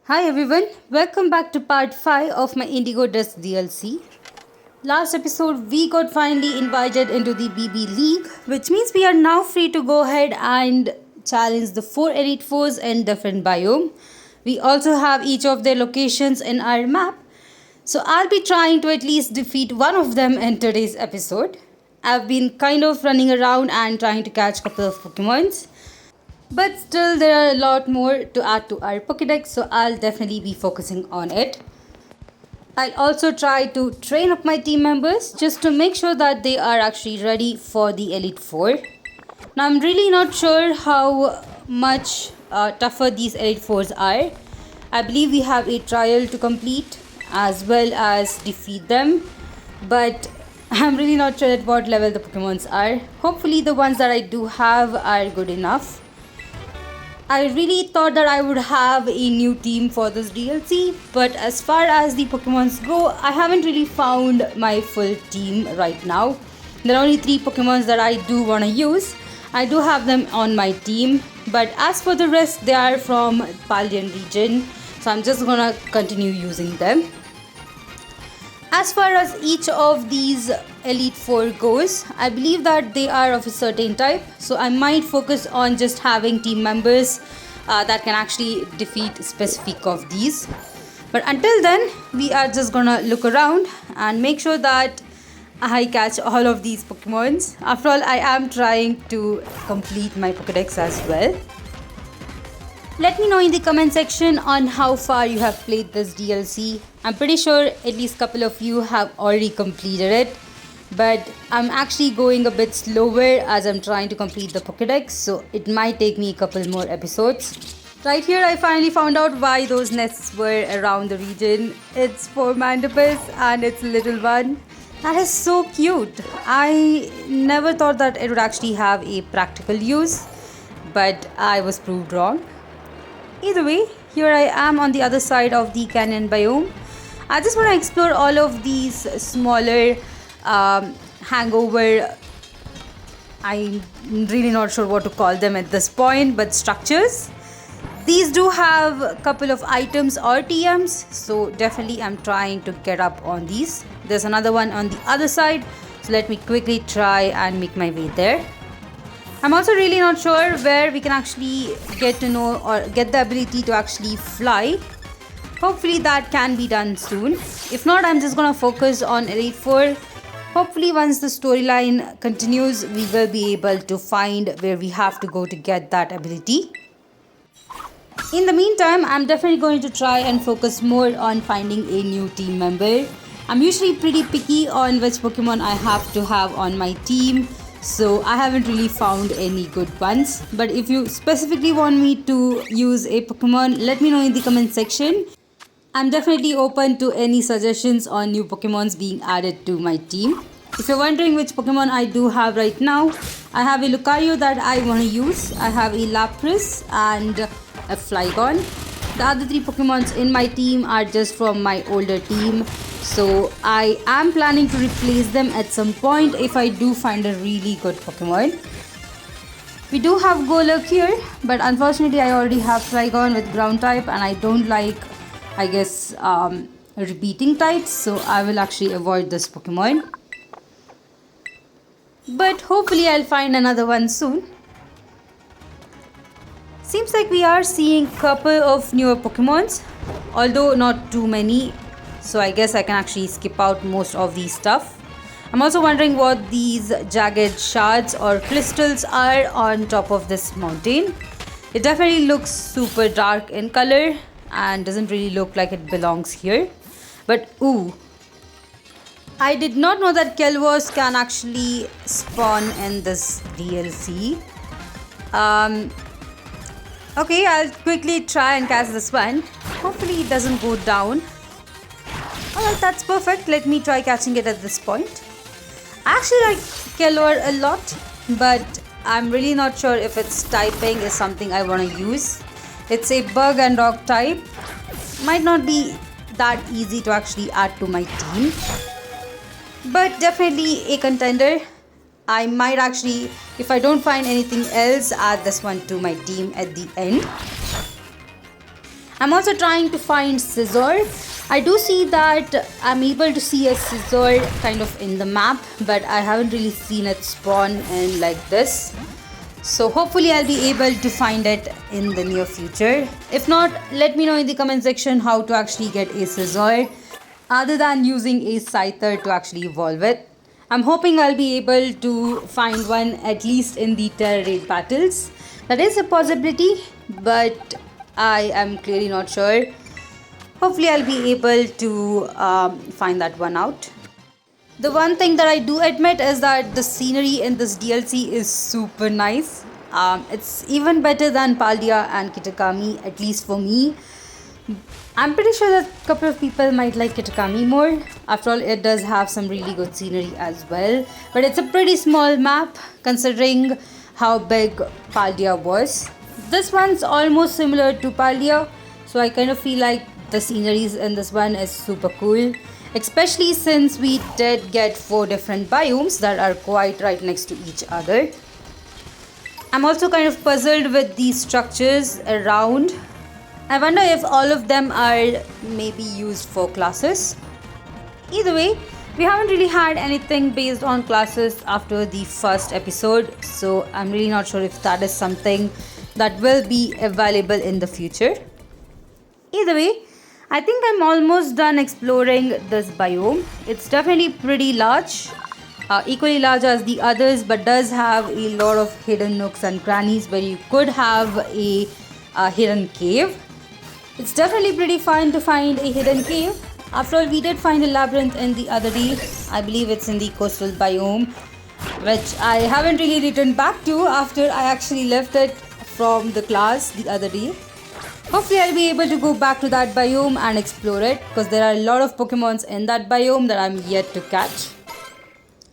Hi everyone, welcome back to part 5 of my Indigo Disk DLC. Last episode we got finally invited into the BB League, which means we are now free to go ahead and challenge the 4 Elite Fours in different biome. We also have each of their locations in our map, so I'll be trying to at least defeat one of them in today's episode. I've been kind of running around and trying to catch a couple of Pokemons. But still, there are a lot more to add to our Pokédex, so I'll definitely be focusing on it. I'll also try to train up my team members just to make sure that they are actually ready for the Elite Four. Now, I'm really not sure how much tougher these Elite Fours are. I believe we have a trial to complete as well as defeat them, but I'm really not sure at what level the Pokemons are. Hopefully, the ones that I do have are good enough. I really thought that I would have a new team for this DLC, but as far as the Pokemons go, I haven't really found my full team right now. There are only 3 Pokemons that I do want to use. I do have them on my team, but as for the rest, they are from Paldean region, so I'm just gonna continue using them. As far as each of these Elite Four goes, I believe that they are of a certain type, so I might focus on just having team members that can actually defeat specific of these. But until then, we are just gonna look around and make sure that I catch all of these Pokemons. After all, I am trying to complete my Pokédex as well. Let me know in the comment section on how far you have played this DLC. I'm pretty sure at least a couple of you have already completed it, but I'm actually going a bit slower as I'm trying to complete the Pokédex, so it might take me a couple more episodes. Right here I finally found out why those nests were around the region. It's for Mandibus and its little one. That is so cute. I never thought that it would actually have a practical use, but I was proved wrong. Either way, here I am on the other side of the canyon biome. I just want to explore all of these smaller hangover, I'm really not sure what to call them at this point, but structures. These do have a couple of items or TMs, so definitely I'm trying to get up on these. There's another one on the other side, so let me quickly try and make my way there. I'm also really not sure where we can actually get to know or get the ability to actually fly. Hopefully that can be done soon. If not, I'm just gonna focus on Elite Four. Hopefully once the storyline continues, we will be able to find where we have to go to get that ability. In the meantime, I'm definitely going to try and focus more on finding a new team member. I'm usually pretty picky on which Pokemon I have to have on my team, so I haven't really found any good ones. But if you specifically want me to use a Pokemon, let me know in the comment section. I'm definitely open to any suggestions on new Pokemons being added to my team. If you're wondering which Pokemon I do have right now, I have a Lucario that I want to use. I have a Lapras and a Flygon. The other 3 Pokemons in my team are just from my older team, so I am planning to replace them at some point if I do find a really good Pokemon. We do have Golurk here, but unfortunately I already have Flygon with ground type and I don't like, I guess, repeating types, so I will actually avoid this Pokemon. But hopefully I'll find another one soon. Seems like we are seeing a couple of newer Pokemons, although not too many, so I guess I can actually skip out most of these stuff. I'm also wondering what these jagged shards or crystals are on top of this mountain. It definitely looks super dark in color and doesn't really look like it belongs here. But ooh, I did not know that Kelvos can actually spawn in this DLC. Okay, I'll quickly try and catch this one. Hopefully it doesn't go down. Alright, that's perfect. Let me try catching it at this point. I actually like Kelvor a lot, but I'm really not sure if its typing is something I want to use. It's a bug and rock type. Might not be that easy to actually add to my team, but definitely a contender. I might actually, if I don't find anything else, add this one to my team at the end. I'm also trying to find scissor. I do see that I'm able to see a scissor kind of in the map, but I haven't really seen it spawn in like this. So hopefully I'll be able to find it in the near future. If not, let me know in the comment section how to actually get a scissor other than using a scyther to actually evolve it. I'm hoping I'll be able to find one at least in the Terra Raid battles. That is a possibility, but I am clearly not sure. Hopefully I'll be able to find that one out. The one thing that I do admit is that the scenery in this DLC is super nice. It's even better than Paldea and Kitakami, at least for me. I'm pretty sure that a couple of people might like Kitakami more. After all, it does have some really good scenery as well. But it's a pretty small map considering how big Paldea was. This one's almost similar to Paldea, so I kind of feel like the sceneries in this one is super cool. Especially since we did get 4 different biomes that are quite right next to each other. I'm also kind of puzzled with these structures around. I wonder if all of them are maybe used for classes. Either way, we haven't really had anything based on classes after the first episode, so I'm really not sure if that is something that will be available in the future. Either way, I think I'm almost done exploring this biome. It's definitely pretty large, equally large as the others, but does have a lot of hidden nooks and crannies where you could have a hidden cave. It's definitely pretty fun to find a hidden cave. After all, we did find a labyrinth in the other day. I believe it's in the coastal biome, which I haven't really returned back to after I actually left it from the class the other day. Hopefully I'll be able to go back to that biome and explore it, because there are a lot of Pokemons in that biome that I'm yet to catch.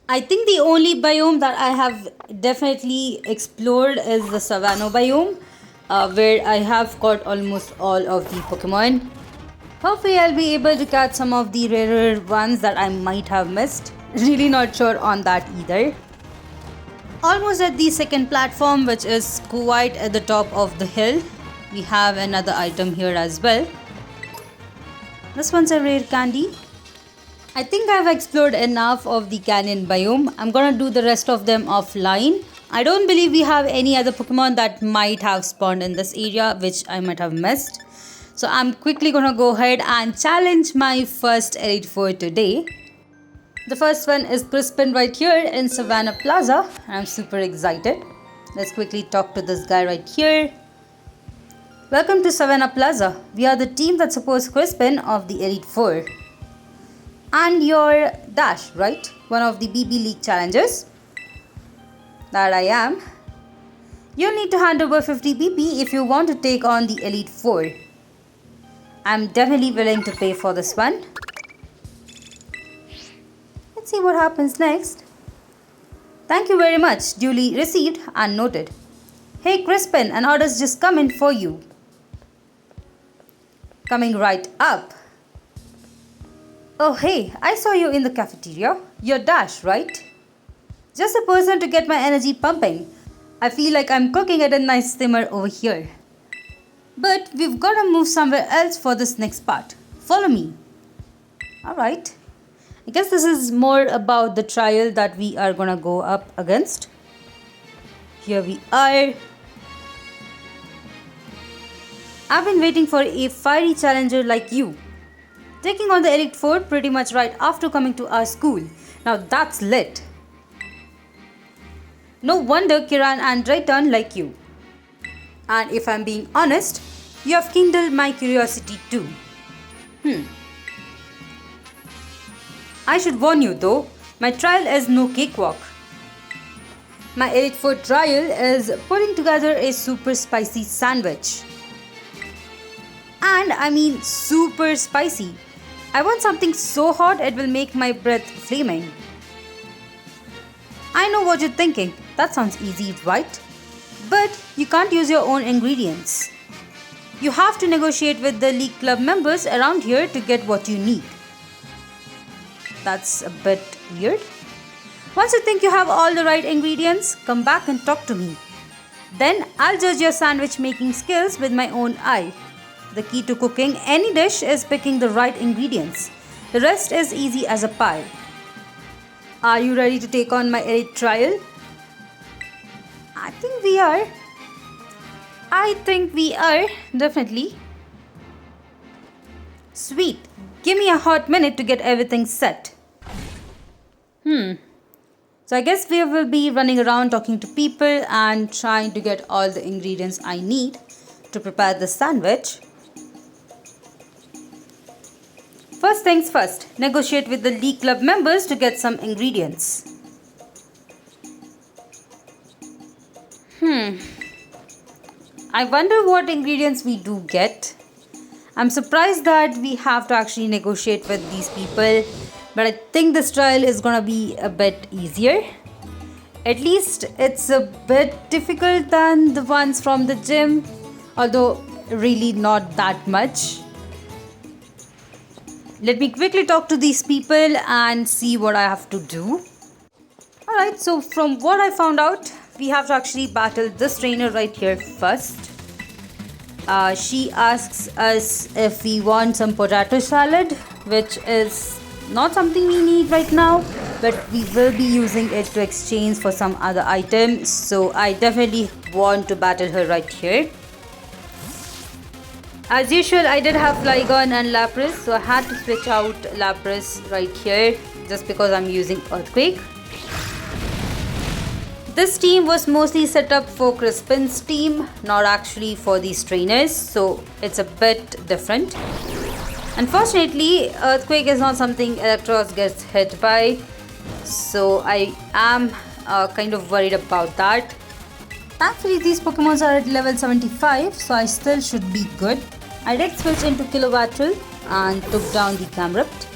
I think the only biome that I have definitely explored is the Savannah biome, where I have caught almost all of the Pokemon. Hopefully I'll be able to catch some of the rarer ones that I might have missed. Really not sure on that either. Almost at the second platform, which is quite at the top of the hill. We have another item here as well. This one's a rare candy. I think I've explored enough of the canyon biome. I'm gonna do the rest of them offline. I don't believe we have any other Pokemon that might have spawned in this area, which I might have missed. So I'm quickly gonna go ahead and challenge my first Elite Four today. The first one is Crispin right here in Savannah Plaza. I'm super excited. Let's quickly talk to this guy right here. Welcome to Savannah Plaza. We are the team that supports Crispin of the Elite Four. And you're Dash, right? One of the BB League challengers. That I am. You'll need to hand over 50 BP if you want to take on the Elite Four. I'm definitely willing to pay for this one. Let's see what happens next. Thank you very much. Duly received and noted. Hey Crispin, an order's just come in for you. Coming right up. Oh hey, I saw you in the cafeteria. You're Dash, right? Just a person to get my energy pumping. I feel like I'm cooking at a nice simmer over here. But we've got to move somewhere else for this next part. Follow me. Alright. I guess this is more about the trial that we are gonna go up against. Here we are. I've been waiting for a fiery challenger like you. Taking on the Elite Four pretty much right after coming to our school. Now that's lit. No wonder Kiran and Drayton like you. And if I'm being honest, you have kindled my curiosity too. I should warn you though, my trial is no cakewalk. My Elite Four trial is putting together a super spicy sandwich. And I mean super spicy. I want something so hot it will make my breath flaming. I know what you're thinking. That sounds easy, right? But you can't use your own ingredients. You have to negotiate with the League Club members around here to get what you need. That's a bit weird. Once you think you have all the right ingredients, come back and talk to me. Then I'll judge your sandwich making skills with my own eye. The key to cooking any dish is picking the right ingredients. The rest is easy as a pie. Are you ready to take on my elite trial? I think we are. Definitely. Sweet. Give me a hot minute to get everything set. So I guess we will be running around talking to people and trying to get all the ingredients I need to prepare the sandwich. First things first, negotiate with the League Club members to get some ingredients. I wonder what ingredients we do get. I'm surprised that we have to actually negotiate with these people, but I think this trial is gonna be a bit easier. At least it's a bit difficult than the ones from the gym, although really not that much. Let me quickly talk to these people and see what I have to do. Alright, so from what I found out, we have to actually battle this trainer right here first. She asks us if we want some potato salad, which is not something we need right now, but we will be using it to exchange for some other items. So I definitely want to battle her right here. As usual, I did have Flygon and Lapras, so I had to switch out Lapras right here just because I'm using Earthquake. This team was mostly set up for Crispin's team, not actually for these trainers, so it's a bit different. Unfortunately, Earthquake is not something Electros gets hit by, so I am kind of worried about that. Thankfully, these Pokemons are at level 75, so I still should be good. I did switch into Kilowattrel and took down the Camerupt.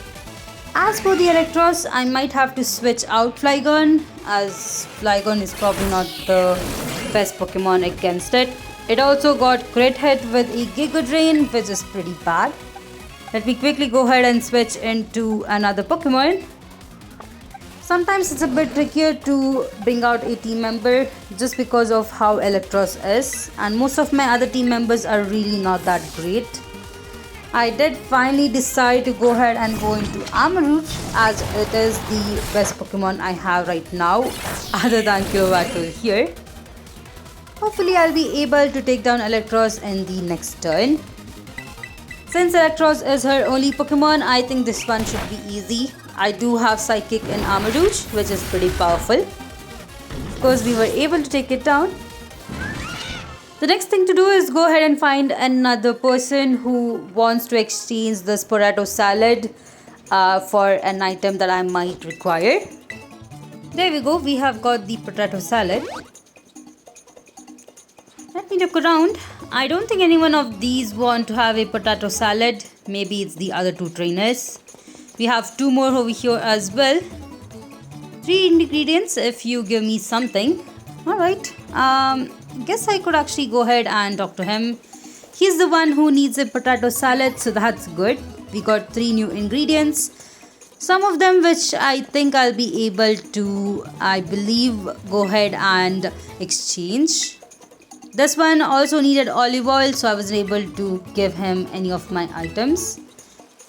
As for the Electros, I might have to switch out Flygon, as Flygon is probably not the best Pokemon against it. It also got crit hit with a Giga Drain, which is pretty bad. Let me quickly go ahead and switch into another Pokemon. Sometimes it's a bit trickier to bring out a team member just because of how Electros is, and most of my other team members are really not that great. I did finally decide to go ahead and go into Armarouge, as it is the best Pokemon I have right now other than Kilowattrel here. Hopefully I'll be able to take down Electros in the next turn. Since Electros is her only Pokemon, I think this one should be easy. I do have Psychic in Armarouge, which is pretty powerful. Of course, we were able to take it down. The next thing to do is go ahead and find another person who wants to exchange this potato salad for an item that I might require. There we go, we have got the potato salad. Let me look around. I don't think any one of these want to have a potato salad. Maybe it's the other two trainers. We have two more over here as well. 3 ingredients if you give me something. Alright, guess I could actually go ahead and talk to him. He's the one who needs a potato salad, so that's good. We got 3 new ingredients. Some of them which I think I'll be able to, I believe, go ahead and exchange. This one also needed olive oil, so I wasn't able to give him any of my items.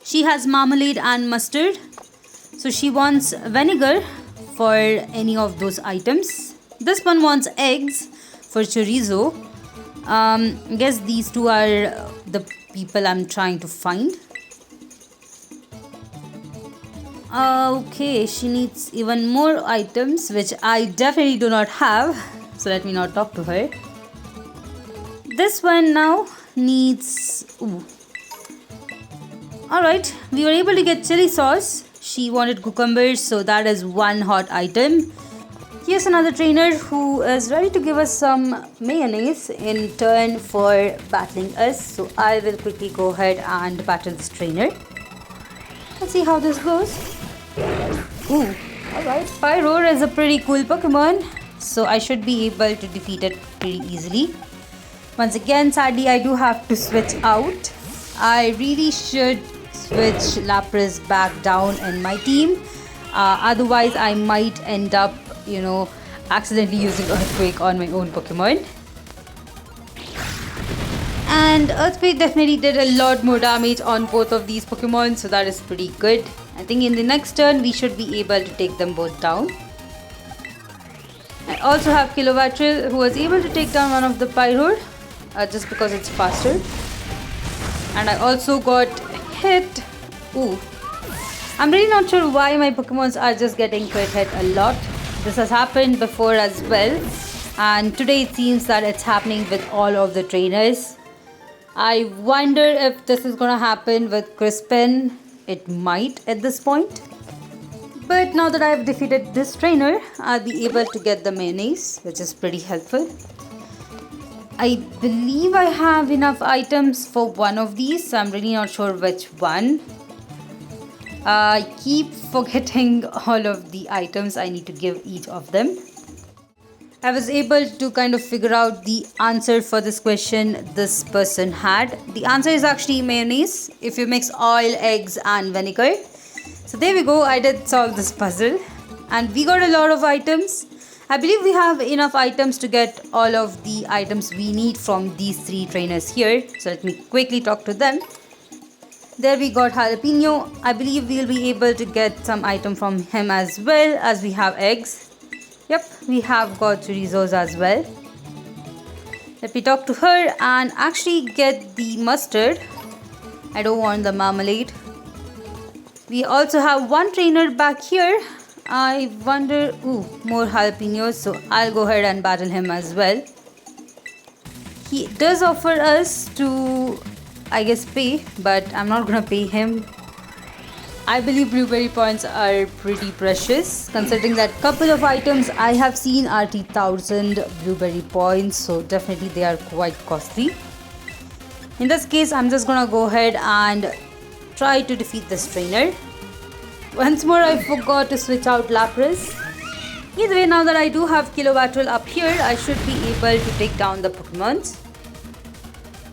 She has marmalade and mustard, so she wants vinegar for any of those items. This one wants eggs for chorizo. I guess these two are the people I'm trying to find. Okay, she needs even more items, which I definitely do not have, so let me not talk to her. This one now needs... Alright, we were able to get chili sauce. She wanted cucumbers, so that is one hot item. Here's another trainer who is ready to give us some mayonnaise in turn for battling us. So I will quickly go ahead and battle this trainer. Let's see how this goes. Ooh, alright. Pyroar is a pretty cool Pokemon, so I should be able to defeat it pretty easily. Once again, sadly, I do have to switch out. I really should switch Lapras back down in my team. Otherwise, I might end up, accidentally using Earthquake on my own Pokemon. And And Earthquake definitely did a lot more damage on both of these Pokemon, so that is pretty good. I think in the next turn we should be able to take them both down. I also have Kilowatt-Trill, who was able to take down one of the Pyroar just because it's faster. And I also got hit. Ooh. I'm really not sure why my Pokemons are just getting crit hit a lot. This has happened before as well. And today it seems that it's happening with all of the trainers. I wonder if this is gonna happen with Crispin. It might at this point. But now that I've defeated this trainer, I'll be able to get the mayonnaise, which is pretty helpful. I believe I have enough items for one of these, so I'm really not sure which one. I keep forgetting all of the items I need to give each of them. I was able to kind of figure out the answer for this question this person had. The answer is actually mayonnaise if you mix oil, eggs and vinegar. So there we go, I did solve this puzzle and we got a lot of items. I believe we have enough items to get all of the items we need from these three trainers here. So let me quickly talk to them. There we got Jalapeno. I believe we'll be able to get some item from him as well, as we have eggs. Yep, we have got chorizos as well. Let me talk to her and actually get the mustard. I don't want the marmalade. We also have one trainer back here. I wonder... Ooh, more jalapenos. So I'll go ahead and battle him as well. He does offer us to, I guess, pay. But I'm not gonna pay him. I believe blueberry points are pretty precious, considering that couple of items I have seen are 3,000 blueberry points, so definitely they are quite costly. In this case, I'm just gonna go ahead and try to defeat this trainer. Once more, I forgot to switch out Lapras. Either way, now that I do have Kilowatt-Trill up here, I should be able to take down the Pokemons.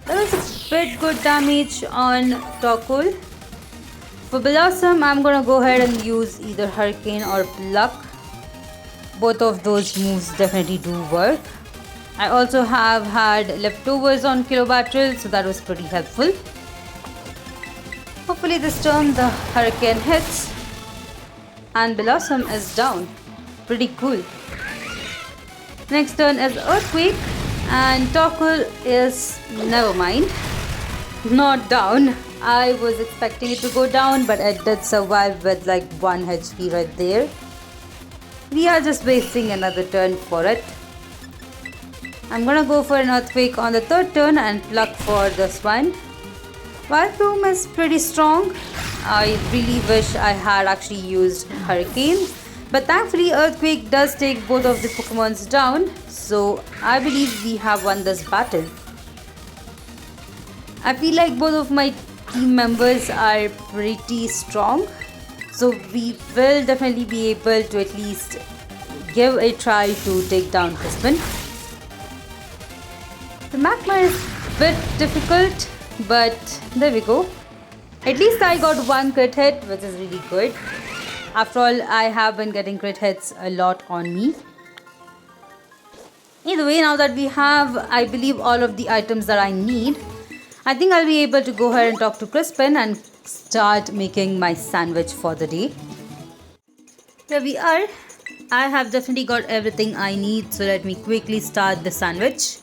That was a bit good damage on Torkoal. For Blossom, I'm gonna go ahead and use either Hurricane or Pluck. Both of those moves definitely do work. I also have had leftovers on Kilowatt-Trill, so that was pretty helpful. Hopefully this turn the Hurricane hits and Blossom is down. Pretty cool. Next turn is Earthquake and Torkoal is, never mind, not down. I was expecting it to go down, but it did survive with like 1 HP right there. We are just wasting another turn for it. I'm gonna go for an Earthquake on the third turn and Pluck for this one. Vileplume is pretty strong. I really wish I had actually used Hurricane. But thankfully Earthquake does take both of the Pokemons down. So I believe we have won this battle. I feel like both of my team members are pretty strong, so we will definitely be able to at least give a try to take down Crispin. The Magma is a bit difficult, but there we go. At least I got one crit hit, which is really good. After all, I have been getting crit hits a lot on me. Either way, now that we have, I believe, all of the items that I need, I think I'll be able to go ahead and talk to Crispin and start making my sandwich for the day. Here we are. I have definitely got everything I need, so let me quickly start the sandwich.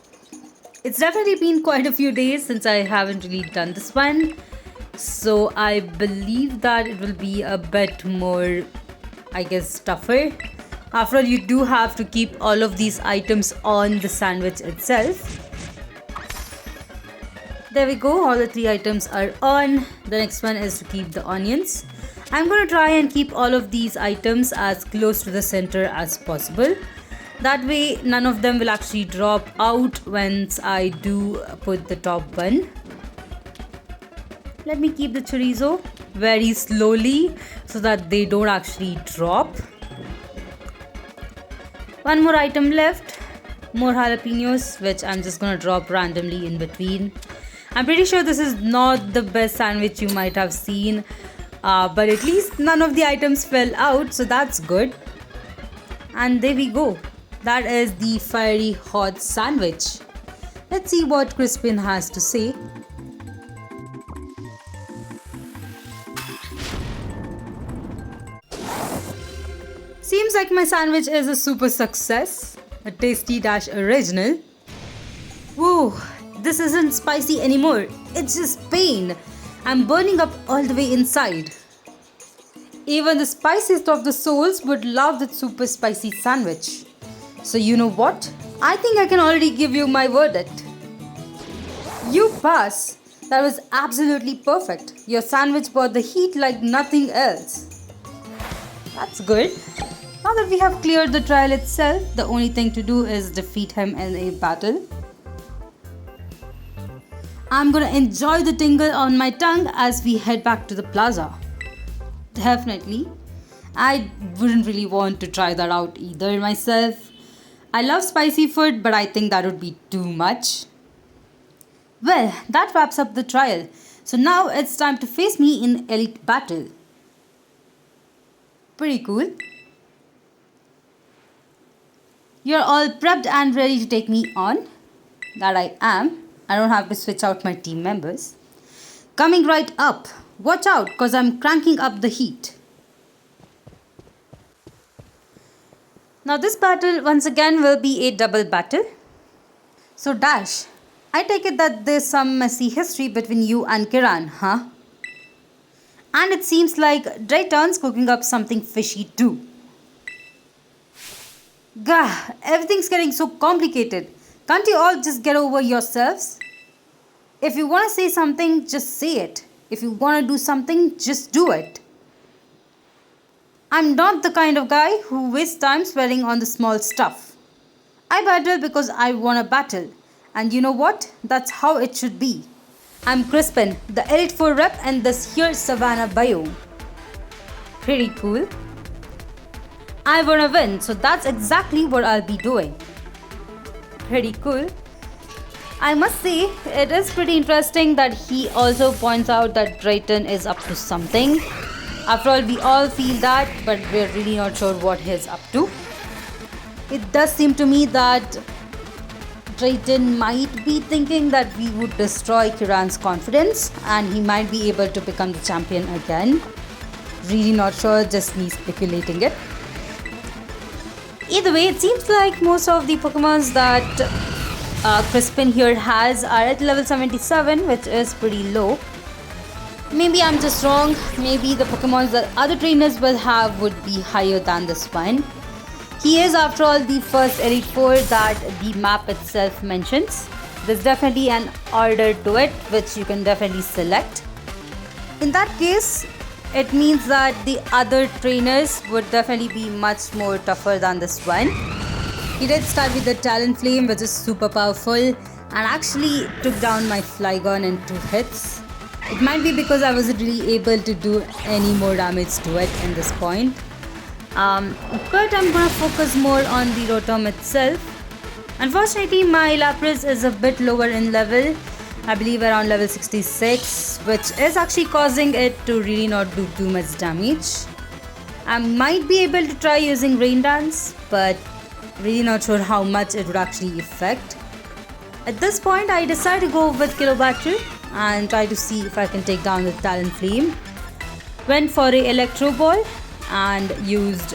It's definitely been quite a few days since I haven't really done this one, so I believe that it will be a bit more, I guess, tougher. After all, you do have to keep all of these items on the sandwich itself. There we go, all the 3 items are on. The next one is to keep the onions. I'm going to try and keep all of these items as close to the center as possible. That way, none of them will actually drop out once I do put the top one. Let me keep the chorizo very slowly so that they don't actually drop. One more item left. More jalapenos, which I'm just going to drop randomly in between. I'm pretty sure this is not the best sandwich you might have seen, but at least none of the items fell out, so that's good. And there we go. That is the fiery hot sandwich. Let's see what Crispin has to say. Seems like my sandwich is a super success. A tasty dash original. Whoa, this isn't spicy anymore. It's just pain. I'm burning up all the way inside. Even the spiciest of the souls would love that super spicy sandwich. So you know what? I think I can already give you my verdict. You pass. That was absolutely perfect. Your sandwich brought the heat like nothing else. That's good. Now that we have cleared the trial itself, the only thing to do is defeat him in a battle. I'm gonna enjoy the tingle on my tongue as we head back to the plaza. Definitely. I wouldn't really want to try that out either myself. I love spicy food, but I think that would be too much. Well, that wraps up the trial. So now it's time to face me in elite battle. Pretty cool. You're all prepped and ready to take me on? That I am. I don't have to switch out my team members. Coming right up. Watch out, cause I'm cranking up the heat. Now this battle once again will be a double battle. So Dash, I take it that there's some messy history between you and Kiran, huh? And it seems like Drayton's cooking up something fishy too. Gah, everything's getting so complicated. Can't you all just get over yourselves? If you want to say something, just say it. If you want to do something, just do it. I'm not the kind of guy who wastes time swearing on the small stuff. I battle because I want to battle. And you know what? That's how it should be. I'm Crispin, the Elite 4 rep and this here Savannah biome. Pretty cool. I wanna win, so that's exactly what I'll be doing. Pretty cool. I must say, it is pretty interesting that he also points out that Drayton is up to something. After all, we all feel that, but we're really not sure what he's up to. It does seem to me that Drayton might be thinking that we would destroy Kiran's confidence and he might be able to become the champion again. Really not sure, just me speculating it. Either way, it seems like most of the Pokemons that Crispin here has are at level 77, which is pretty low. Maybe I'm just wrong. Maybe the Pokemons that other trainers will have would be higher than this one. He is, after all, the first Elite 4 that the map itself mentions. There's definitely an order to it, which you can definitely select. In that case, it means that the other trainers would definitely be much more tougher than this one. He did start with the Talonflame, which is super powerful, and actually took down my Flygon in 2 hits. It might be because I wasn't really able to do any more damage to it in this point. But I'm gonna focus more on the Rotom itself. Unfortunately, my Lapras is a bit lower in level. I believe around level 66, which is actually causing it to really not do too much damage. I might be able to try using Rain Dance, but really not sure how much it would actually affect. At this point, I decided to go with Kilobattle and try to see if I can take down the Talonflame. Went for a Electro Ball and used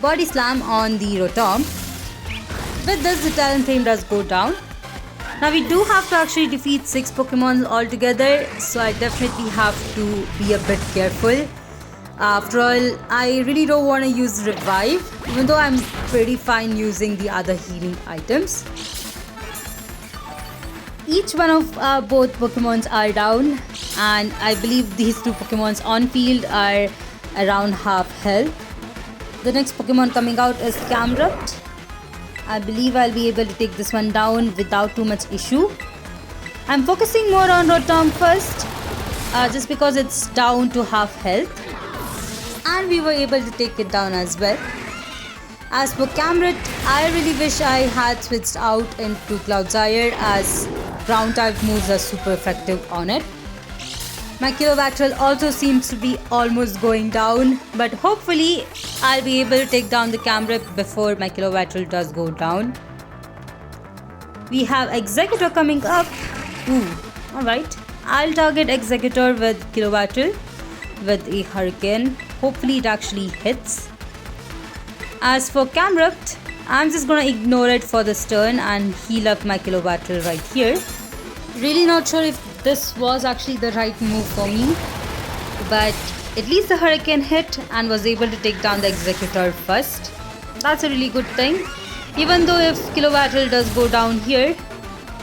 Body Slam on the Rotom. With this, the Talonflame does go down. Now we do have to actually defeat 6 Pokemon altogether, so I definitely have to be a bit careful. After all, I really don't want to use Revive, even though I'm pretty fine using the other healing items. Each one of both Pokemons are down, and I believe these 2 Pokemons on field are around half health. The next Pokemon coming out is Camerupt. I believe I'll be able to take this one down without too much issue. I'm focusing more on Rotom first, just because it's down to half health. And we were able to take it down as well. As for Camerupt, I really wish I had switched out into Cloudzyre, as ground type moves are super effective on it. My Kilovatral also seems to be almost going down, but hopefully I'll be able to take down the Camerupt before my Kilovatral does go down. We have Executor coming up. Alright. I'll target Executor with Kilovatral with a Hurricane. Hopefully it actually hits. As for Camrupt, I'm just gonna ignore it for this turn and heal up my Kilo Battle right here. Really not sure if this was actually the right move for me, but at least the Hurricane hit and was able to take down the Executor first. That's a really good thing. Even though if Kilo Battle does go down here,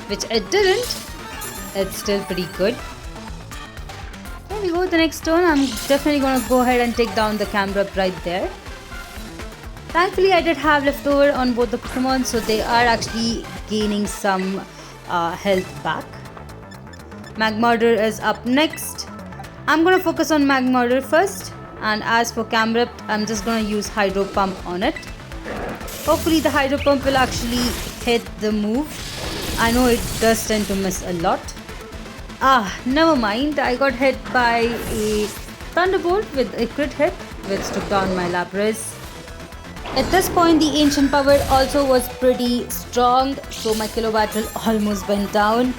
which it didn't, it's still pretty good. There we go, the next turn I'm definitely gonna go ahead and take down the Camrupt right there. Thankfully I did have leftover on both the Pokemon, so they are actually gaining some health back. Magmortar is up next. I'm gonna focus on Magmortar first, and as for Camrupt, I'm just gonna use Hydro Pump on it. Hopefully the Hydro Pump will actually hit the move. I know it does tend to miss a lot. Never mind. I got hit by a Thunderbolt with a crit hit, which took down my Lapras. At this point, the Ancient Power also was pretty strong, so my Kilo Battle almost went down.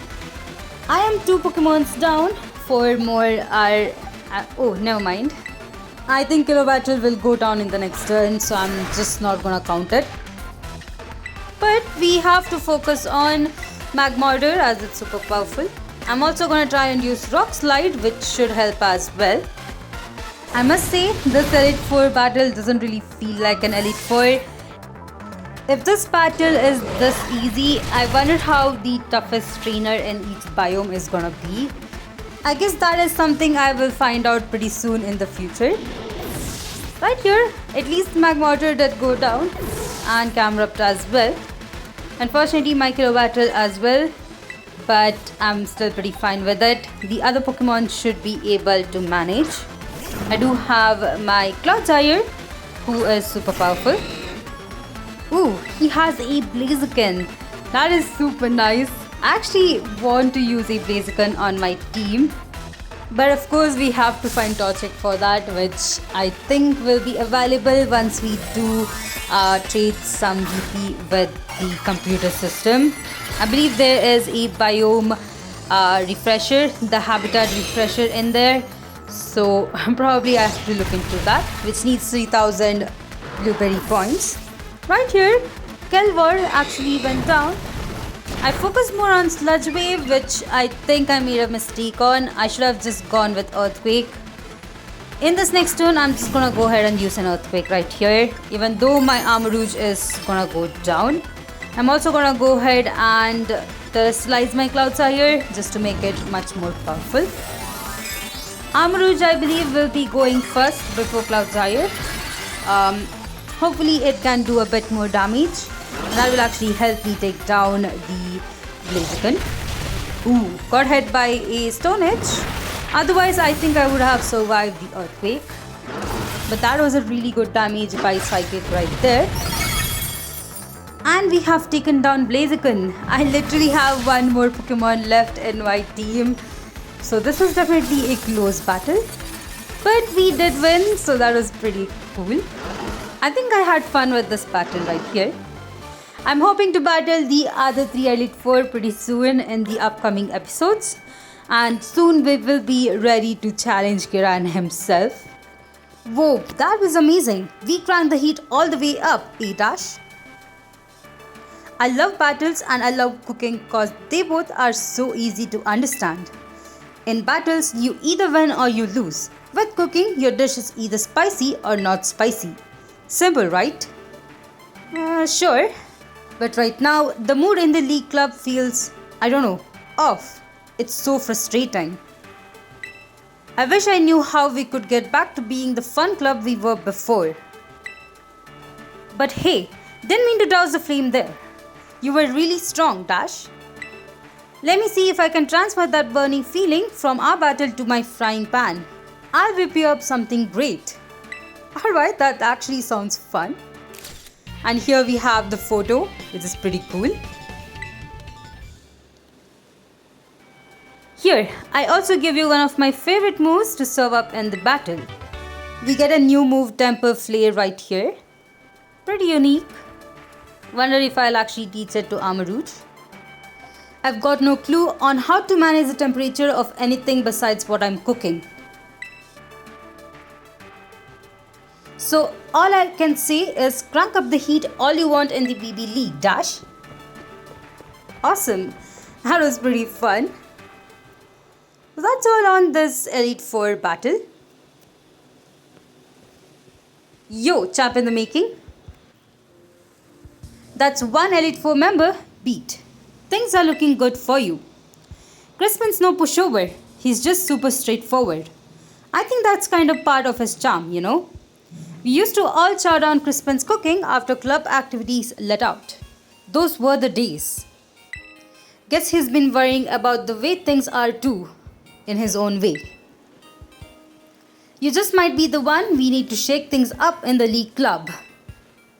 I am 2 Pokemons down. 4 more are... never mind. I think Kilo Battle will go down in the next turn, so I'm just not gonna count it. But we have to focus on Magmortar as it's super powerful. I'm also gonna try and use Rock Slide, which should help as well. I must say, this Elite 4 battle doesn't really feel like an Elite 4. If this battle is this easy, I wonder how the toughest trainer in each biome is gonna be. I guess that is something I will find out pretty soon in the future. Right here, at least Magmortar did go down, and Camrupt as well. Unfortunately, my Kilo Battle as well, but I'm still pretty fine with it. The other Pokemon should be able to manage. I do have my Clodsire, who is super powerful. Ooh, he has a Blaziken. That is super nice. I actually want to use a Blaziken on my team. But of course we have to find Torchic for that, which I think will be available once we do trade some GP with the computer system. I believe there is a biome refresher, the habitat refresher in there. So probably I have to look into that, which needs 3000 blueberry points. Right here, Kelvor actually went down. I focused more on Sludge Wave, which I think I made a mistake on. I should have just gone with Earthquake. In this next turn, I'm just gonna go ahead and use an Earthquake right here. Even though my Armarouge is gonna go down, I'm also gonna go ahead and terrestrialize my Clodsire just to make it much more powerful. Armarouge, I believe, will be going first before Clodsire. Hopefully it can do a bit more damage. That will actually help me take down the Blaziken. Ooh, got hit by a Stone Edge. Otherwise, I think I would have survived the Earthquake. But that was a really good damage by Psychic right there. And we have taken down Blaziken. I literally have one more Pokemon left in my team. So this was definitely a close battle. But we did win, so that was pretty cool. I think I had fun with this battle right here. I'm hoping to battle the other 3 Elite 4 pretty soon in the upcoming episodes. And soon we will be ready to challenge Kiran himself. Whoa, that was amazing. We cranked the heat all the way up, Dash. I love battles and I love cooking because they both are so easy to understand. In battles, you either win or you lose. With cooking, your dish is either spicy or not spicy. Simple, right? Sure. But right now, the mood in the League Club feels, I don't know, off. It's so frustrating. I wish I knew how we could get back to being the fun club we were before. But hey, didn't mean to douse the flame there. You were really strong, Dash. Let me see if I can transfer that burning feeling from our battle to my frying pan. I'll whip you up something great. Alright, that actually sounds fun. And here we have the photo, which is pretty cool. Here, I also give you one of my favorite moves to serve up in the battle. We get a new move, Temper Flare, right here. Pretty unique. Wonder if I'll actually teach it to Armarouge. I've got no clue on how to manage the temperature of anything besides what I'm cooking. So all I can say is crank up the heat all you want in the BB League, Dash. Awesome. That was pretty fun. So that's all on this Elite Four battle. Yo, champ in the making. That's one Elite Four member beat. Things are looking good for you. Crispin's no pushover. He's just super straightforward. I think that's kind of part of his charm, you know. We used to all chow down Crispin's cooking after club activities let out. Those were the days. Guess he's been worrying about the way things are too, in his own way. You just might be the one we need to shake things up in the league club.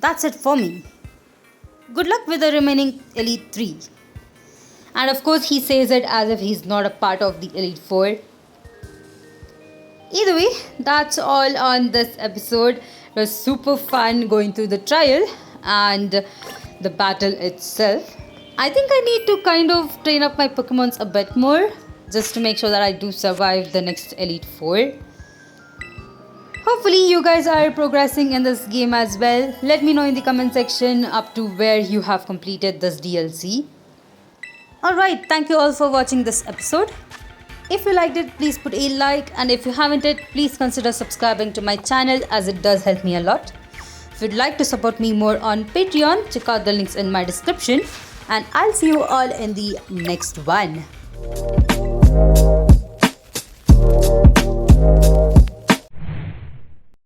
That's it for me. Good luck with the remaining Elite 3. And of course he says it as if he's not a part of the Elite 4. Either way, that's all on this episode. It was super fun going through the trial and the battle itself. I think I need to kind of train up my Pokemons a bit more just to make sure that I do survive the next Elite 4. Hopefully you guys are progressing in this game as well. Let me know in the comment section up to where you have completed this DLC. Alright, thank you all for watching this episode. If you liked it, please put a like, and if you haven't it, please consider subscribing to my channel as it does help me a lot. If you'd like to support me more on Patreon, check out the links in my description, and I'll see you all in the next one.